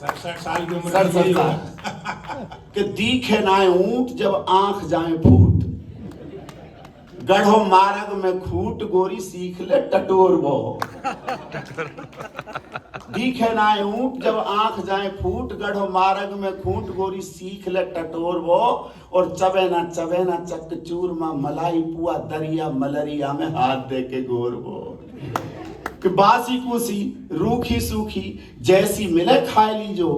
67 की उम्र 67 साल कि दीखे नाए ऊंट जब आंख जाए फूट, गढ़ो मार्ग में खूट गोरी सीख ले टटोर वो। दीखे नाए ऊंट जब आंख जाए फूट, गढ़ो मार्ग में खूट गोरी सीख ले टटोर वो। और चबे ना चकचूर मां मलाई पुआ दरिया मलरिया में हाथ दे के गोर वो। कि बासी कुसी रूखी सूखी जैसी मिले खाए ली जो,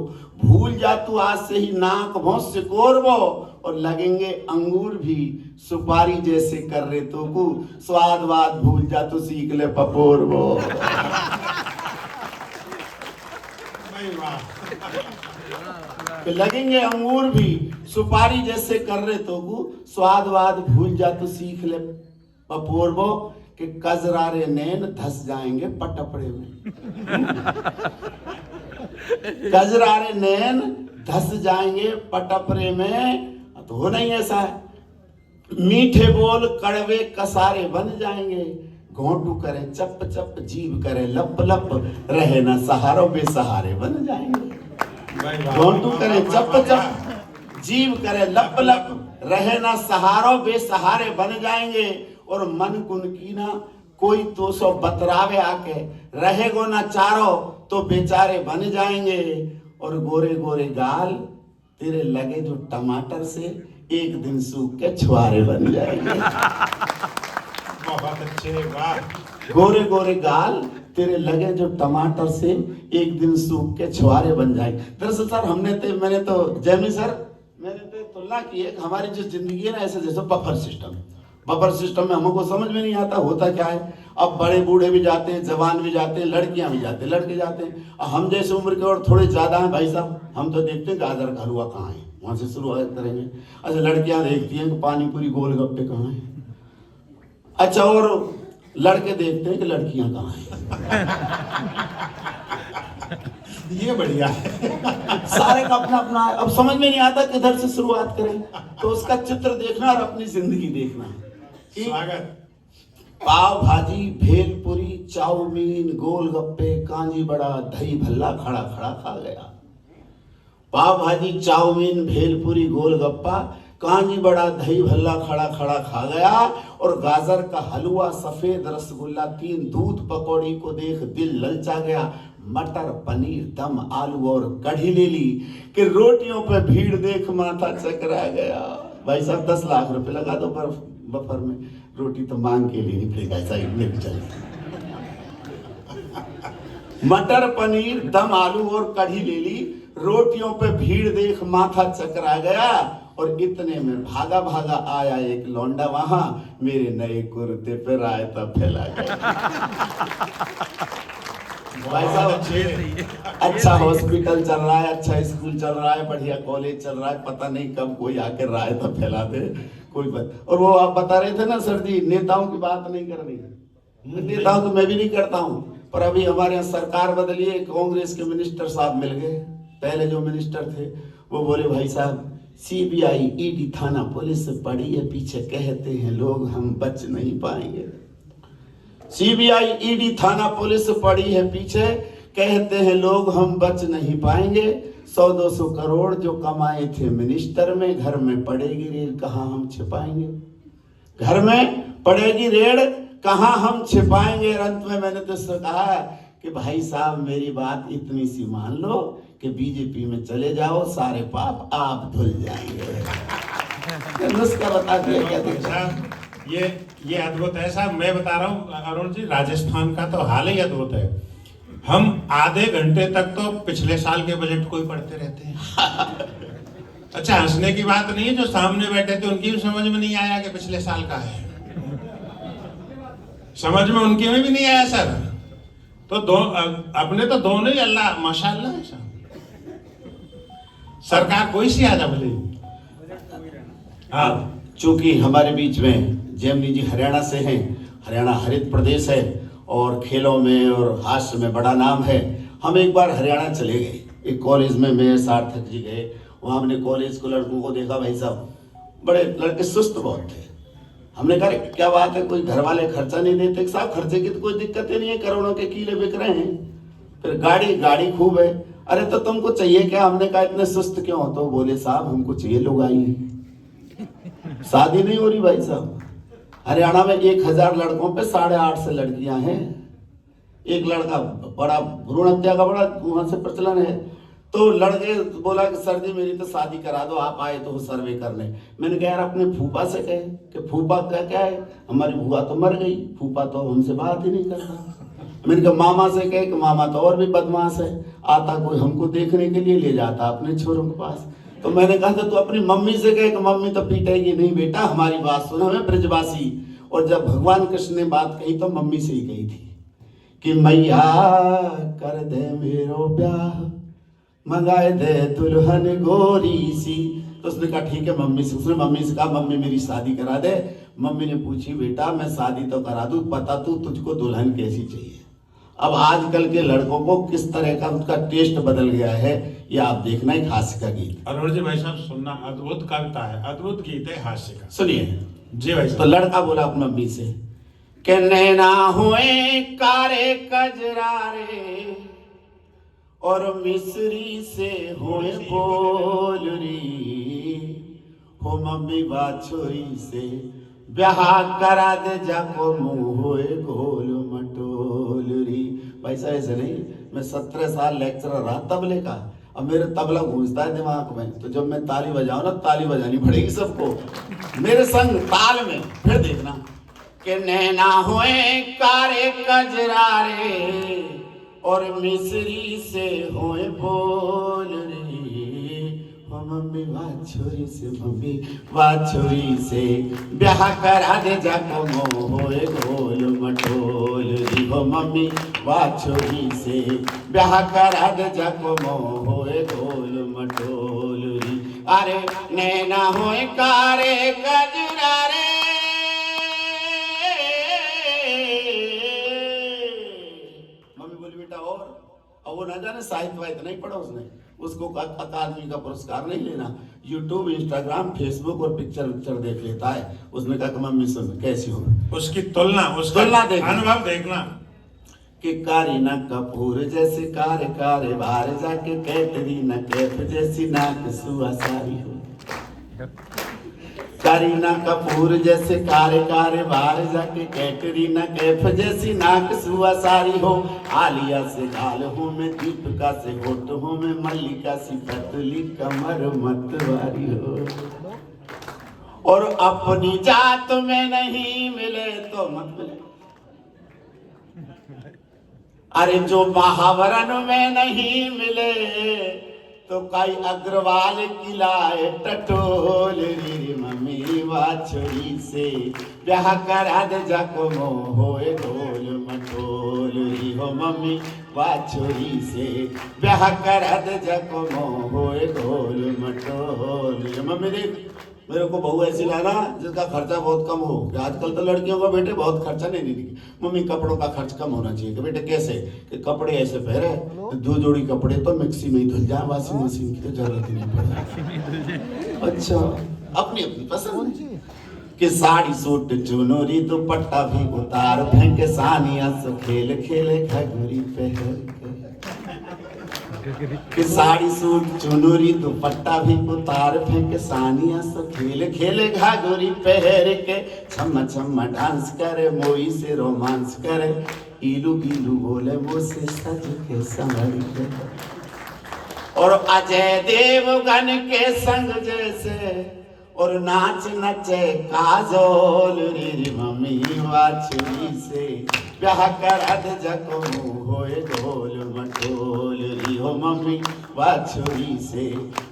भूल जा तू आज से ही नाक भौं से कोरबो। और लगेंगे अंगूर भी सुपारी जैसे कर रहे तो को, स्वाद वाद भूल जा तू सीख ले पपोरबो। कि लगेंगे अंगूर भी सुपारी जैसे कर रहे तो को, स्वाद वाद भूल जा तू सीख ले पपोरबो। कि कजरारे नैन धस जाएंगे पटपड़े में। कजरारे नैन धस जाएंगे पटपरे में, तो हो नहीं ऐसा है। मीठे बोल कड़वे कसारे बन जाएंगे, घोंटू करें चप चप जीभ करे लप लप, रहे ना सहारो बेसहारे बन जाएंगे। घोंटू करें चप चप जीभ करे लप लप, रहे ना सहारो बेसहारे बन जाएंगे। और मन कुन की ना कोई तो सो बतरावे आके, रहेगो ना चारो तो बेचारे बन जाएंगे। और गोरे गोरे गाल तेरे लगे जो टमाटर से, एक दिन सूख के छुआरे बन जाएंगे। बहुत अच्छे, वाह। गोरे गोरे गाल तेरे लगे जो टमाटर से, एक दिन सूख के छुआरे बन जाएंगे। दरअसल सर मैंने तो जैमी सर मैंने तो तुलना की है, हमारी जो जिंदगी है ना ऐसे जैसे बफर सिस्टम में हमको समझ में नहीं आता होता क्या है। अब बड़े बूढ़े भी जाते हैं, जवान भी जाते हैं, लड़कियां भी जाते हैं, लड़के जाते हैं। हम जैसे उम्र के और थोड़े ज्यादा हैं भाई साहब, हम तो देखते हैं गाजर का हलवा कहाँ है, वहां से शुरुआत करेंगे। अच्छा लड़कियां देखती हैं कि पानी पूरी गोलगप्पे कहाँ है। अच्छा और लड़के देखते हैं कि लड़कियां कहाँ हैं। ये बढ़िया है। सारे का अपना अपना है। अब समझ में नहीं आता किधर से शुरुआत करें, तो उसका चित्र देखना और अपनी जिंदगी देखना। स्वागत। पाव भाजी भेलपुरी चाउमीन गोलगप्पे कांजी बड़ा दही भल्ला खड़ा खड़ा खा गया। पाव भाजी चाउमीन भेलपुरी गोलगप्पा कांजी बड़ा दही भल्ला खड़ा खड़ा खा गया। और गाजर का हलवा सफेद रसगुल्ला 3 दूध पकौड़ी को देख दिल ललचा गया। मटर पनीर दम आलू और कढ़ी ले ली कि रोटियों पे भीड़ देख माथा चकरा गया। भाई साहब 10 लाख रुपए लगा दो बफर में, रोटी तो मांग के लेनी पड़ेगा, ऐसा ही चले। मटर पनीर दम आलू और कढ़ी ले ली, रोटियों पे भीड़ देख माथा चकरा गया। और इतने में भागा भागा आया एक लौंडा वहां, मेरे नए कुर्ते पे रायता फैला गया। भाई साहब अच्छा हॉस्पिटल चल रहा है, अच्छा स्कूल चल रहा है, बढ़िया कॉलेज चल रहा है, पता नहीं कब कोई आके रायता फैला दे कोई और वो आप बता रहे थे ना सर जी, नेताओं की बात नहीं करनी। नेताओं तो मैं भी नहीं करता हूँ, पर अभी हमारे यहाँ सरकार बदली है, कांग्रेस के मिनिस्टर साहब मिल गए। पहले जो मिनिस्टर थे वो बोले भाई साहब सीबीआई ईडी थाना पुलिस पड़ी है पीछे, कहते हैं लोग हम बच नहीं पाएंगे। सीबीआई ईडी थाना पुलिस पड़ी है पीछे, कहते हैं लोग हम बच नहीं पाएंगे। 100-200 करोड़ जो कमाए थे मिनिस्टर में, घर में पड़ेगी रेड कहाँ हम छिपाएंगे। घर में पड़ेगी रेड कहाँ हम छिपाएंगे। अंत में मैंने तो कहा कि भाई साहब मेरी बात इतनी सी मान लो कि बीजेपी में चले जाओ, सारे पाप आप धुल जाएंगे। नुस्खा बता दिया क्या देखा। ये अद्भुत है साहब। मैं बता रहा हूँ अरुण जी, राजस्थान का तो हाल ही अद्भुत है। हम आधे घंटे तक तो पिछले साल के बजट को ही पढ़ते रहते हैं। अच्छा हंसने की बात नहीं है, जो सामने बैठे थे उनकी भी समझ में नहीं आया कि पिछले साल का है। समझ में उनके में भी नहीं आया सर। तो अपने तो दोनों ही अल्लाह माशाअल्लाह है साहब। सरकार कोई सी आ जा भले। हाँ चूंकि हमारे बीच में जैमिनी जी हरियाणा से हैं, हरियाणा हरित प्रदेश है और खेलों में और हास्य में बड़ा नाम है। हम एक बार हरियाणा चले गए, एक कॉलेज में मैं सार्थक जी गए, वहाँ हमने कॉलेज को लड़कों को देखा। भाई साहब बड़े लड़के सुस्त बहुत थे। हमने कहा क्या बात है, कोई घर वाले खर्चा नहीं देते। साहब खर्चे की तो कोई दिक्कत ही नहीं है, करोड़ों के किले बिक रहे हैं। फिर गाड़ी खूब है। अरे तो तुमको चाहिए क्या? हमने कहा इतने सुस्त क्यों हो? तो बोले साहब हमको चाहिए लुगाई। शादी नहीं हो रही भाई साहब। हरियाणा में 1000 लड़कों पे 850 लड़कियां हैं। एक लड़का, बड़ा भ्रूण हत्या का बड़ा वहां से प्रचलन है। तो लड़के बोला कि सर जी मेरी तो शादी करा दो, आप आए तो सर्वे करने। मैंने कहा यार अपने फूफा से कहे कि फूफा का क्या है, हमारी बुआ तो मर गई, फूफा तो हमसे बात ही नहीं करता। मैंने कहा मामा से कहे कि मामा तो और भी बदमाश है, आता कोई हमको देखने के लिए ले जाता अपने छोरों के पास। तो मैंने कहा तो अपनी मम्मी से कहे कि मम्मी तो पीटेगी नहीं बेटा, हमारी बात सुनो, हमें ब्रजवासी। और जब भगवान कृष्ण ने बात कही तो मम्मी से ही कही थी कि मैया कर दे मेरो ब्याह, मंगाए दे दुल्हन गोरी सी। तो उसने कहा ठीक है मम्मी से। उसने मम्मी से कहा मम्मी मेरी शादी करा दे। मम्मी ने पूछी बेटा मैं शादी तो करा दूं, पता तू तुझको दुल्हन कैसी चाहिए। अब आजकल के लड़कों को किस तरह का उसका टेस्ट बदल गया है, ये आप देखना। एक हास्य का गीत अरुण जी भाई साहब सुनना, अद्भुत कविता है, अद्भुत गीत है हास्य का, सुनिए जी भाई तो साहब। लड़का बोला अपनी मम्मी से कि नैना हुए कारे कजरारे और मिस्री से हुए बोलरी, हो मम्मी बाछोरी से ब्याह करा दे जाको मुंह होए गोल मटोलरी। पैसा ऐसे नहीं, मैं 17 साल लेक्चरर रहा तबले का। अब मेरे तबला गूंजता है दिमाग में, तो जब मैं ताली बजाऊं ना, ताली बजानी पड़ेगी सबको मेरे संग ताल में। फिर देखना कि नैना हुए कारे कजरारे और मिस्री से होए बोल रे, हो मम्मी बाछोरी से, मम्मी बाछोरी से ब्याह करा दे जाको मोह होए गोल मटोल री, हो मम्मी बाछोरी से ब्याह करा दे जाको मोह होए गोल मटोल री। अरे नैना होए कारे कजरारे, बेटा। और अब वो ना जाने साहित्य वाहित्य नहीं पढ़ा उसने, उसको अकादमी का पुरस्कार नहीं लेना। यूट्यूब, इंस्टाग्राम, फेसबुक और पिक्चर देख लेता है। उसने कहा मम्मी सुन कैसी हो, उसकी तुलना, उसका अनुभव देखना कि करीना कपूर जैसे कारे कारे बाहर जाके कैटरीना कैफ जैसी नाक सुआ सारी हो। करीना कपूर जैसे कारे कारे बाहर जाके कैटरीना कैफ जैसी नाक सुआ सारी हो। आलिया से गाल हूँ मैं, दीपिका से होठ हूँ मैं, मल्लिका सी पतली कमर मतवारी हो। और अपनी जात में नहीं मिले तो मत मिले, अरे जो महावरन में नहीं मिले तो कई अग्रवाल किलाए टटोल री, मम्मी बाछोरी से ब्याह करा दे जाको मोह होए गोल मटोल री, हो मम्मी बाछोरी से ब्याह करा दे जाको मोह होए गोल मटोल री। मम्मी देख मेरे को बहू ऐसी लाना जिसका खर्चा बहुत कम हो। आजकल तो लड़कियों का बेटे बहुत खर्चा नहीं। मम्मी कपड़ों का खर्च कम होना चाहिए। कि बेटे कैसे, कि कपड़े ऐसे पहने तो 2 जोड़ी कपड़े तो मिक्सी में ही धुल जाए, वॉशिंग मशीन की तो जरूरत ही नहीं पड़े। अच्छा अपनी अपनी पसंद कि साड़ी सूट चुनोरी दुपट्टा भी उतार फेंके, सानिया से खेल खेले घघरी पहन कि साड़ी सूट चुनरी दुपट्टा भी उतार फेंके, सानिया से खेल खेले घाघरी पहर के, छम्मा छम्मा डांस करे, मोई से रोमांस करे, इलू गिलू बोले मुझसे सज के संभल के। और अजय देवगन के संग जैसे और नाच नचे काजोल रे, मम्मी बाछुरी से ब्याह करा दे जाको मुंह होए गोल मटोल री, हो मम्मी बाछुरी से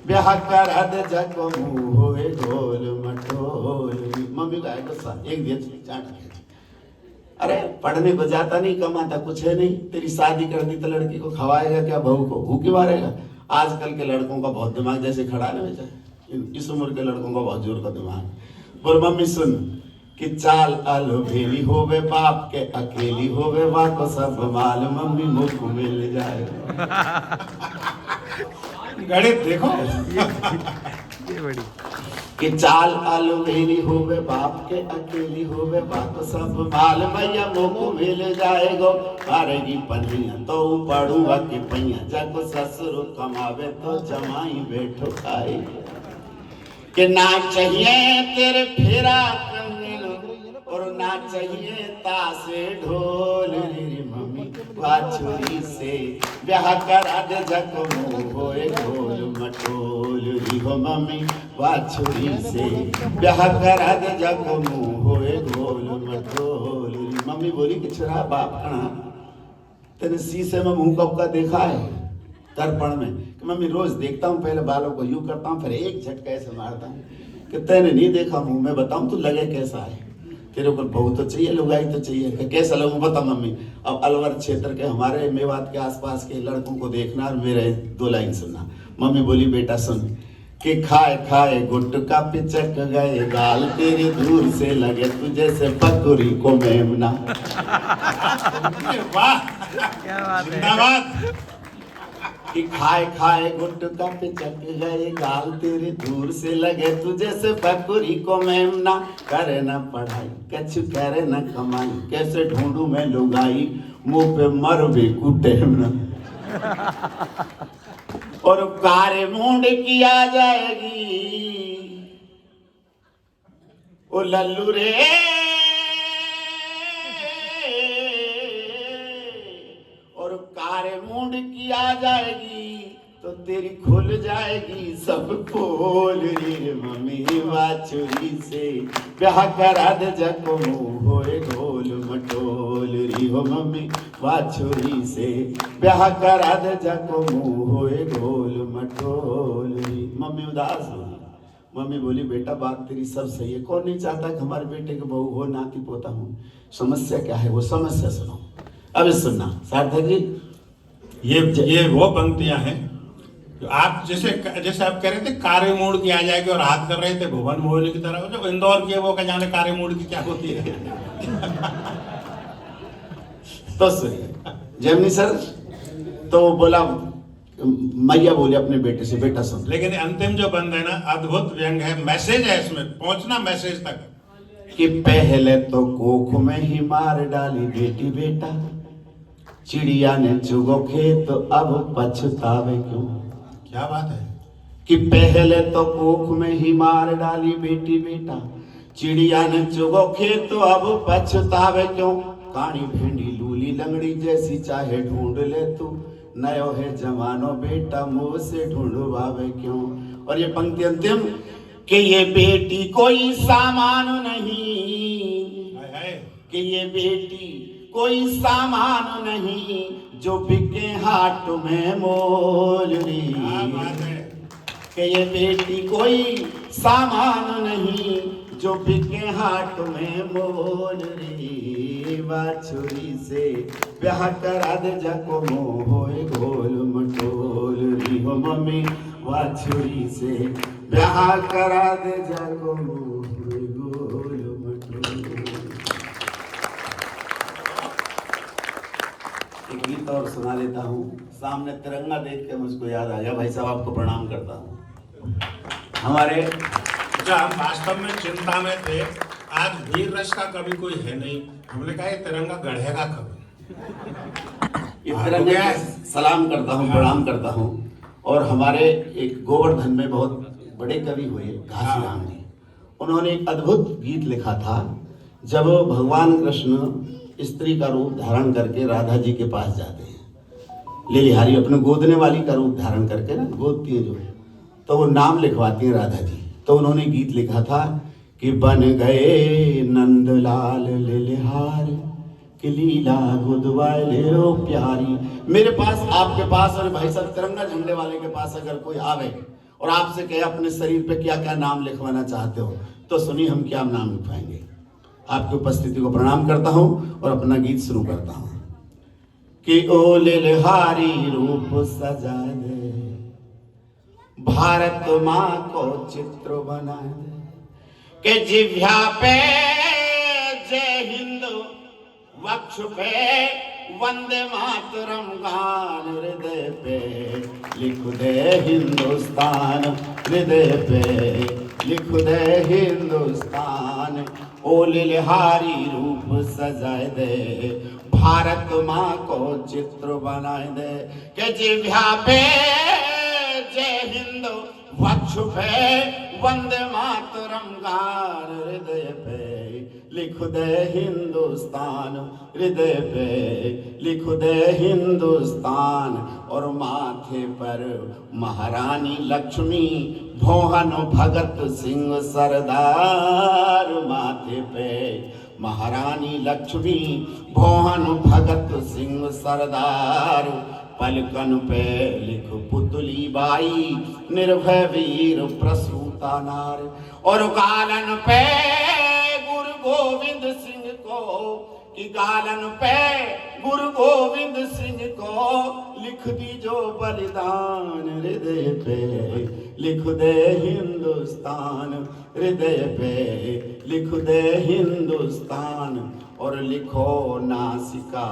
ब्याह करा दे जाको मुंह होए गोल मटोल री। मम्मी का एक दिन चाट, अरे पढ़ने को जाता नहीं, कमाता कुछ है नहीं, तेरी शादी कर दी तो लड़की को खवाएगा क्या, बहू को भूखी मारेगा। आजकल के लड़कों का बहुत दिमाग जैसे खड़ा है ना, इस उम्र के लड़कों का बहुत जोर का दिमाग। बोल मम्मी सुन कि चाल आलो भेली होवे, बाप के अकेली होवे, वाको सब माल मम्मी मुख मिल जाए। गणित देखो ये बड़ी कि चाल अलवेली होवे बाप के अकेली होवे बाप सब माल मैया मोको मिल जाएगो मारेगी पनिया तो पड़ूंगा कि पैया जब ससुर कमावे तो जमाई बैठो खाए कि ना चाहिए तेरे फेरा कंगन और ना चाहिए तासे ढोल रे मम्मी बाछुरी से ब्याह करा दे जको होए ढोल मटोल री हो मम्मी बाछुरी से ब्याह करा दे जको होए ढोल मटोल री मम्मी बोली कि छुरा बाप कणा तेने शीशे में मुंह कब का देखा है दर्पण में कि मम्मी रोज देखता हूँ पहले बालों को यूं करता हूँ फिर एक झटका ऐसे मारता हूँ कि तेने नहीं देखा मुंह में बताऊँ तू लगे कैसा है तेरे ऊपर बहू तो चाहिए लुगाई तो चाहिए कि कैसा लगूं बता मम्मी। अब अलवर क्षेत्र के हमारे मेवात के आसपास के लड़कों को देखना और मेरे 2 लाइन सुनना। मम्मी बोली बेटा सुन कि खाए खाए गुटका पिचक गए गाल तेरे दूर से लगे तुझे से बकरी को मेमना। वाह क्या बात है जिंदाबाद। कि खाए खाए गुटका पिचक गए गाल तेरे दूर से लगे तुझे से बकरी को मेमना। करे न पढ़ाई कछु करे न कमाई कैसे ढूंढू मैं लुगाई मुंह पे मर भी कुटेमना। और कारे मुंड की आ जाएगी ओ लल्लू रे और कारे मुंड की आ जाएगी तो तेरी खुल जाएगी सब पोल रे मम्मी बाछुरी से ब्याह करा दे जको होए ढोल मटोल री हो मम्मी बाछुरी से ब्याह करा दे जको होए ढोल मटोल री। मम्मी उदास हो मम्मी बोली बेटा बात तेरी सब सही है कौन नहीं चाहता कि हमारे बेटे के बहू हो नाती पोता हो समस्या क्या है वो समस्या सुनो। अब सुनना सार्थक जी ये वो पंक्तियां हैं जो आप जैसे आप कह रहे थे कारे मोड़ की आ जाएगी और हाथ कर रहे थे भुवन मोहन की तरह जो इंदौर की है वो क्या जाने कारे मोड़ की क्या होती है। तो सुनिए जैमिनी सर तो बोला मैया बोले अपने बेटे से बेटा सुन। लेकिन अंतिम जो बंद है ना अद्भुत व्यंग है मैसेज है इसमें पहुंचना मैसेज तक कि पहले तो कोख में ही मार डाली बेटी बेटा चिड़िया ने चुगो खेत तो अब पछतावे क्यों। क्या बात है कि पहले तो कोख में ही मार डाली बेटी बेटा चिड़िया ने चुगो खेत तो अब पछतावे क्यों। कानी भिंडी लूली लंगड़ी जैसी चाहे ढूंढ ले तू नयो है जवानो बेटा मुंह से ढूंढवावे क्यों। और ये पंक्ति अंतिम कि ये बेटी कोई सामान नहीं कि ये बेटी कोई सामान नहीं जो बिके हाट में मोल री। कि ये बेटी कोई सामान नहीं जो बिके हाट में मोल री। बाछुरी से ब्याह करा दे जको होए गोल मटोल री हो मम्मी बाछुरी से ब्याह करा दे जको होए गोल मटोल। एक गीत और सुना लेता हूँ सामने तिरंगा देख के मुझको याद आ गया भाई साहब आपको प्रणाम करता हूँ। हमारे हम वास्तव में चिंता में थे आज वीर रस का कभी कोई है नहीं हमने कहा ये तिरंगा गढ़ेगा कभी। इस तिरंगे को सलाम करता हूँ प्रणाम करता हूँ। और हमारे एक गोवर्धन में बहुत बड़े कवि हुए घासीराम जी उन्होंने एक अद्भुत गीत लिखा था जब भगवान कृष्ण स्त्री का रूप धारण करके राधा जी के पास जाते हैं लेलिहारी अपने गोदने वाली का रूप धारण करके ना गोदती है जो तो वो नाम लिखवाती है राधा जी। तो उन्होंने गीत लिखा था कि बन गए नंदलाल लेलिहार कि लीला गुदवाले ओ प्यारी। मेरे पास आपके पास और भाई साहब तिरंगा झंडे वाले के पास अगर कोई आवे और आपसे कहे अपने शरीर पे क्या क्या नाम लिखवाना चाहते हो तो सुनिए हम क्या नाम लिखवाएंगे। आपकी उपस्थिति को प्रणाम करता हूँ और अपना गीत शुरू करता हूँ कि ओ लेलिहारी रूप सजा दे भारत माँ को चित्र बना दे के जिह्वा पे जय हिंद वक्ष पे वंदे मातरम गान हृदय पे लिख दे हिंदुस्तान हृदय पे लिख दे हिंदुस्तान, ओ लिलहारी रूप सजाए दे, भारत माँ को चित्र बनाए दे, के जिह्वा पे जय हिंद, वक्ष पे वंदे मातरम गान, हृदय पे लिख दे हिंदुस्तान, हृदय पे लिख दे हिंदुस्तान, और माथे पर महारानी लक्ष्मी, भोहन भगत सिंह सरदार, माथे पे महारानी लक्ष्मी, भोहन भगत सिंह सरदार, पलकन पे लिख पुतली बाई, निर्भय वीर प्रसूता नार, और गालन पे गुरु गोविंद सिंह को, कि गालन पे गुरु गोविंद सिंह को लिख दी जो बलिदान, हृदय पे लिख दे हिंदुस्तान, हृदय पे लिख दे हिंदुस्तान, और लिखो नासिका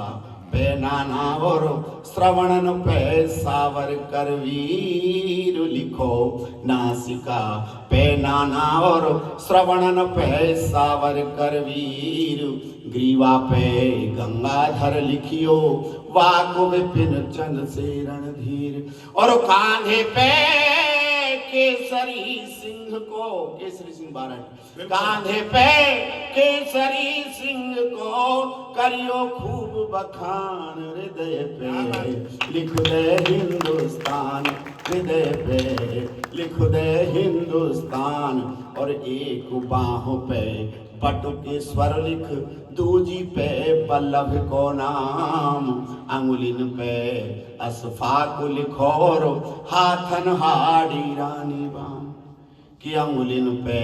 पे नाना और श्रवणन पे सावरकर वीर, लिखो नासिका पे नाना और श्रवणन पे सावरकर वीर, ग्रीवा पे गंगाधर लिखियो, वाक विपिन चंद से रणधीर, और कांधे पे केसरी सिंह को, केसरी सिंह बारट, कांधे पे केसरी सिंह को करियो खूब बखान, हृदय पे लिख दे हिंदुस्तान, हृदय पे लिख दे हिंदुस्तान, और एक बाहों पे बटुकेश्वर लिख, दूजी पे बल्लभ को नाम, अंगुलिन पे अशफाक लिखो, और हाथन हाड़ी रानी बाम, कि अंगुलिन पे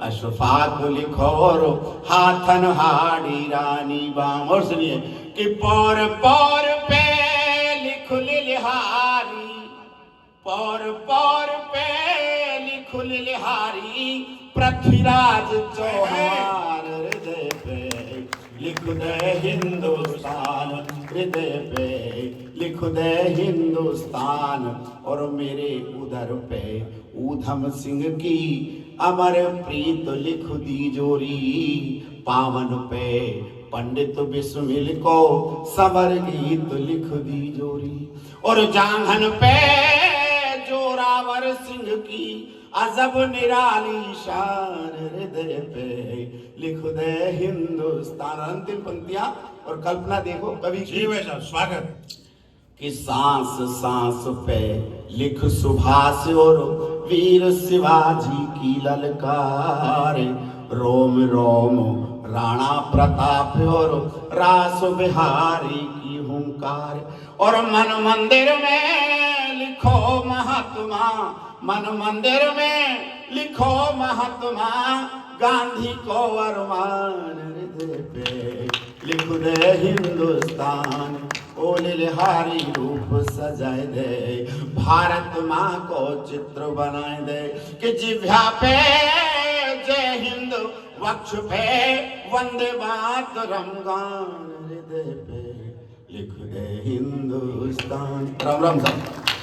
अशफाक लिखो, और हाथन हाड़ी रानी बाम, और सुनिए कि पौर पौर पे लिख लिलहारी, पौर पौर पे लिख लिलहारी, पृथ्वीराज चौहान, हृदय पे लिख दे हिंदुस्तान, हृदय पे लिख दे हिंदुस्तान, और मेरे उधर पे ऊधम सिंह की अमर प्रीत लिख दी जोरी, पावन पे पंडित बिस्मिल को समर गीत लिख दी जोरी, और जांघन पे जोरावर सिंह की अजब निराली शान, हृदय पे लिख दे हिंदुस्तान। अंतिम पंक्तियां और कल्पना देखो कवि जी भाई साहब स्वागत। कि सांस सांस पे लिख सुभाष और वीर शिवाजी की ललकार, रोम रोम राणा प्रताप और रास बिहारी की हुंकार, और मन मंदिर में लिखो महात्मा, मन मंदिर में लिखो महात्मा गांधी को अरमान, हृदय पे लिख दे हिंदुस्तान, ओ लिलहारी रूप सजाए दे, भारत माँ को चित्र बनाए दे, कि जिह्वा पे जय हिंद, वक्ष पे वंदे मातरम गान, हृदय पे लिख दे हिंदुस्तान। राम राम साहब।